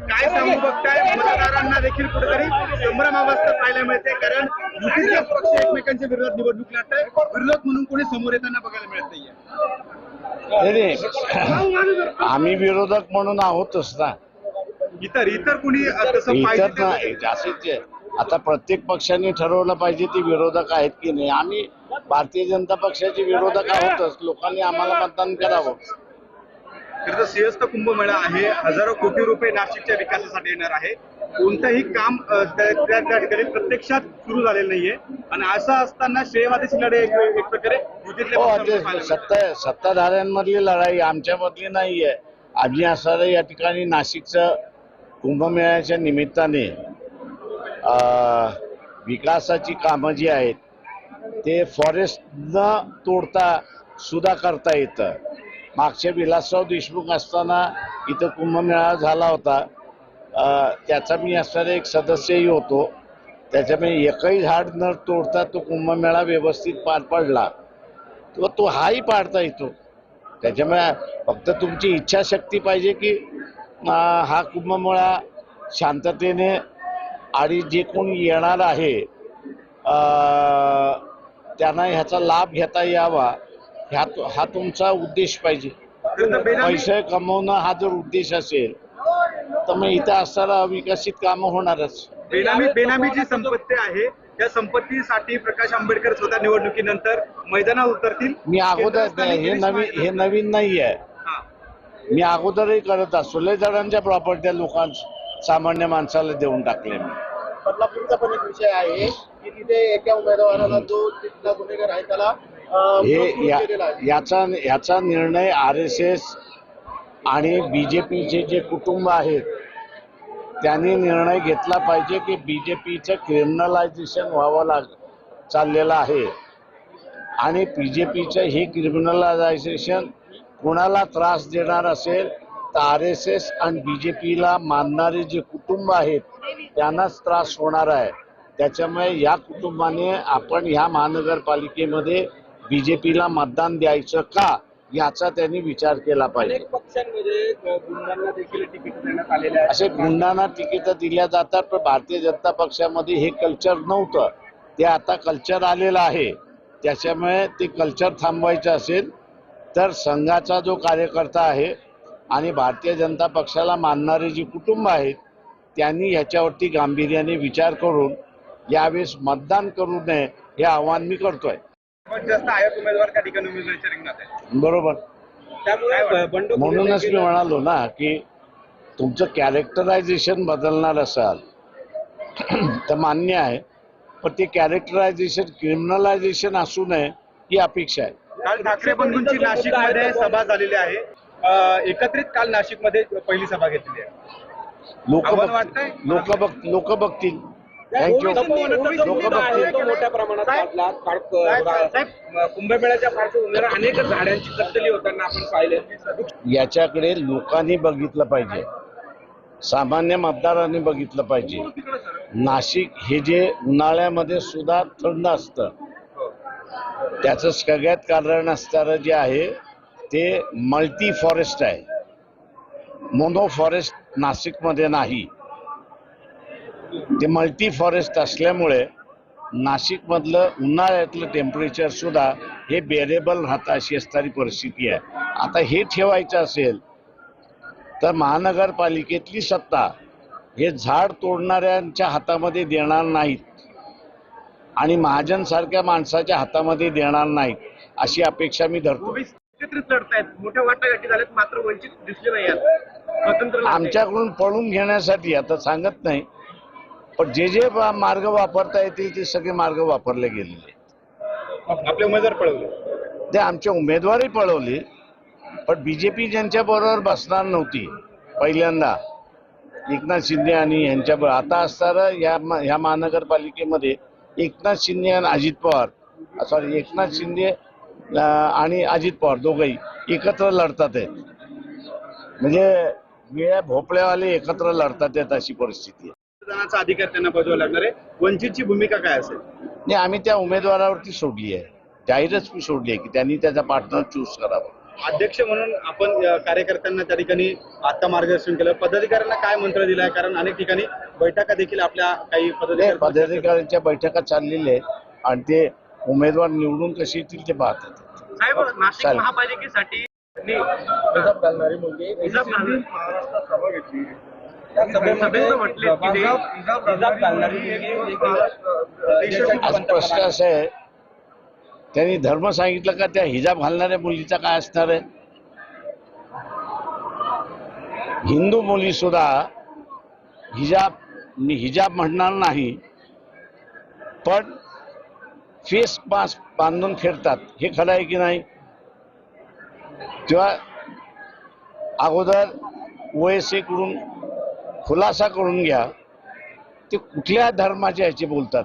काय सांगू बघताय, मतदारांना देखील कुठेतरी संभ्रमावस्था पाहायला मिळते, कारण युतीचे पक्ष एकमेकांच्या विरोधात निवडणूक लढताय, विरोधक म्हणून कोणी समोर येताना बघायला मिळत नाहीये. आम्ही विरोधक म्हणून आहोतच ना. इतर कुणी तसं इतर पाहिजे ना असेच आता प्रत्येक पक्षाने ठरवलं पाहिजे ती विरोधक आहेत की नाही. आम्ही भारतीय जनता पक्षाचे विरोधक आहोतच. लोकांनी आम्हाला मतदान करावं. तर सिंहस्थ कुंभमेळा आहे, हजारो कोटी रुपये नाशिकच्या विकासासाठी येणार आहे. कोणतंही काम त्या ठिकाणी प्रत्यक्षात सुरू झालेलं नाहीये आणि असं असताना श्रेयवादीची लढाई एक प्रकारे युतीतल्या सत्ताधाऱ्यांमधली लढाई आमच्यामधली नाहीये. आम्ही असणारं या ठिकाणी नाशिकचं कुंभमेळ्याच्या निमित्ताने विकासाची कामं जी आहेत ते फॉरेस्ट न तोडता सुद्धा करता येतं. मागच्या विलासराव देशमुख असताना इथं कुंभमेळा झाला होता. त्याचा मी असणारा एक सदस्यही होतो. त्याच्यामुळे एकही झाड न तोडता तो कुंभमेळा व्यवस्थित पार पडला. तो हाही पाडता येतो. त्याच्यामुळे फक्त तुमची इच्छाशक्ती पाहिजे की हा कुंभमेळा शांततेने आणि जे कोणी येणार आहे त्यांना ह्याचा लाभ घेता यावा हा तुमचा उद्देश पाहिजे. पैसे कमवणं हा जर उद्देश असेल तर मग इथं असणारा अविकसित कामं होणारच. बेनामी जी संपत्ती आहे त्या संपत्तीसाठी प्रकाश आंबेडकर स्वतः निवडणुकीनंतर मैदानात उतरतील. मी अगोदर हे नवीन नाही आहे. मी अगोदरही करत असतो. लय जणांच्या प्रॉपर्ट्या सामान्य माणसाला देऊन टाकले. बदलापूरचा पण एक विषय आहे की तिथे एका उमेदवाराला जो तिथला गुन्हेगार आहे त्याला याचा निर्णय RSS आणि BJPचे जे कुटुंब आहेत त्यांनी निर्णय घेतला पाहिजे की BJPचं क्रिमिनलायझेशन व्हावं चाललेलं आहे आणि BJPचं हे क्रिमिनलायझेशन कोणाला त्रास देणार असेल तर RSS आणि BJPला मानणारे जे कुटुंब आहेत त्यांनाच त्रास होणार आहे. त्याच्यामुळे या कुटुंबाने आपण ह्या महानगरपालिकेमध्ये BJPला मतदान द्यायचं का याचा त्यांनी विचार केला पाहिजे. अनेक पक्षांमध्ये गुंडांना देखील तिकीट देण्यात आलेले आहे. असे गुंडांना तिकीट दिल्या जातात पण भारतीय जनता पक्षामध्ये हे कल्चर नव्हतं. ते आता कल्चर आलेलं आहे. त्याच्यामुळे ते कल्चर थांबवायचं असेल तर संघाचा जो कार्यकर्ता आहे आणि भारतीय जनता पक्षाला मानणारे जी कुटुंब आहेत त्यांनी ह्याच्यावरती गांभीर्याने विचार करून यावेळेस मतदान करू नये हे आवाहन मी करतोय. जास्त आयात उमेदवार त्या ठिकाणी उमेदवारीच्या रिंगणात आहे. बरोबर. त्यामुळे म्हणूनच मी म्हणालो ना की तुमचं कॅरेक्टरायझेशन बदलणार असाल तर मान्य आहे पण ते कॅरेक्टरायझेशन क्रिमिनलायझेशन असू नये ही अपेक्षा आहे. काल ठाकरे बंधूंची नाशिकमध्ये सभा झालेली आहे. एकत्रित काल नाशिकमध्ये पहिली सभा घेतलेली आहे. लोक बघतील. थँक्यू. मोठ्या प्रमाणात कुंभमेळ्याच्या पार्श्वभूमीवर अनेक झाडांची कत्तली होताना आपण पाहिले. याच्याकडे लोकांनी बघितलं पाहिजे. सामान्य मतदारांनी बघितलं पाहिजे. नाशिक हे जे उन्हाळ्यामध्ये सुद्धा थंड असतं त्याचं सगळ्यात कारण असणारं जे आहे ते मल्टी फॉरेस्ट आहे. मोनो फॉरेस्ट नाशिकमध्ये नाही. ते मल्टी फॉरेस्ट असल्यामुळे नाशिकमधलं उन्हाळ्यातलं टेम्परेचर सुद्धा हे बेरेबल राहतं अशी असणारी परिस्थिती आहे. आता हे ठेवायचं असेल तर महानगरपालिकेतली सत्ता हे झाड तोडणाऱ्यांच्या हातामध्ये देणार नाहीत आणि महाजनसारख्या माणसाच्या हातामध्ये देणार नाहीत अशी अपेक्षा मी धरतो. एकत्रित लढतायत, मोठ्या वाटाघाटी झाल्यात, मात्र वंचित दिसले नाही स्वतंत्र आमच्याकडून पळून घेण्यासाठी आता सांगत नाही पण जे जे मार्ग वापरता येतील ते सगळे मार्ग वापरले गेलेले. आपले उमेदवार पळवले ते आमचे उमेदवारही पळवले पण BJP ज्यांच्या बरोबर बसणार नव्हती पहिल्यांदा एकनाथ शिंदे आणि यांच्याबरोबर आता असणारं ह्या महानगरपालिकेमध्ये एकनाथ शिंदे आणि अजित पवार एकनाथ शिंदे आणि अजित पवार दोघंही एकत्र लढतात आहेत. म्हणजे वेळ्या भोपळ्यावाले एकत्र लढतात आहेत अशी परिस्थिती आहे. मतदानाचा अधिकार त्यांना बजावावा लागणार आहे. वंचितची भूमिका काय असेल? नाही आम्ही त्या उमेदवारावरती सोडली आहे. जाहीरच मी सोडली आहे की त्यांनी त्याचा पार्टनर चूज करावा. अध्यक्ष म्हणून आपण कार्यकर्त्यांना त्या ठिकाणी आता मार्गदर्शन केलं. पदाधिकाऱ्यांना काय मंत्र दिलाय? कारण अनेक ठिकाणी बैठका देखील आपल्या काही पदाधिकाऱ्यांच्या बैठका चाललेल्या आहेत आणि ते उमेदवार निवडून कशी येतील ते पाहतात. साहेब, नाशिक चालेल. महापालिकेसाठी हिजाब घालणारी मुलगी महाराष्ट्रात सभा घेतली. सभेत म्हटले की ते हिजाब घालणारी आज प्रश्न असा आहे, त्यांनी धर्म सांगितलं का त्या हिजाब घालणाऱ्या मुलीचा काय असणार आहे? हिंदू मुली सुद्धा मी हिजाब म्हणणार नाही, पण फेस मास्क बांधून फिरतात, हे खरं आहे की नाही? तेव्हा अगोदर OSA कडून खुलासा करून घ्या ते कुठल्या धर्माच्या ह्याचे बोलतात.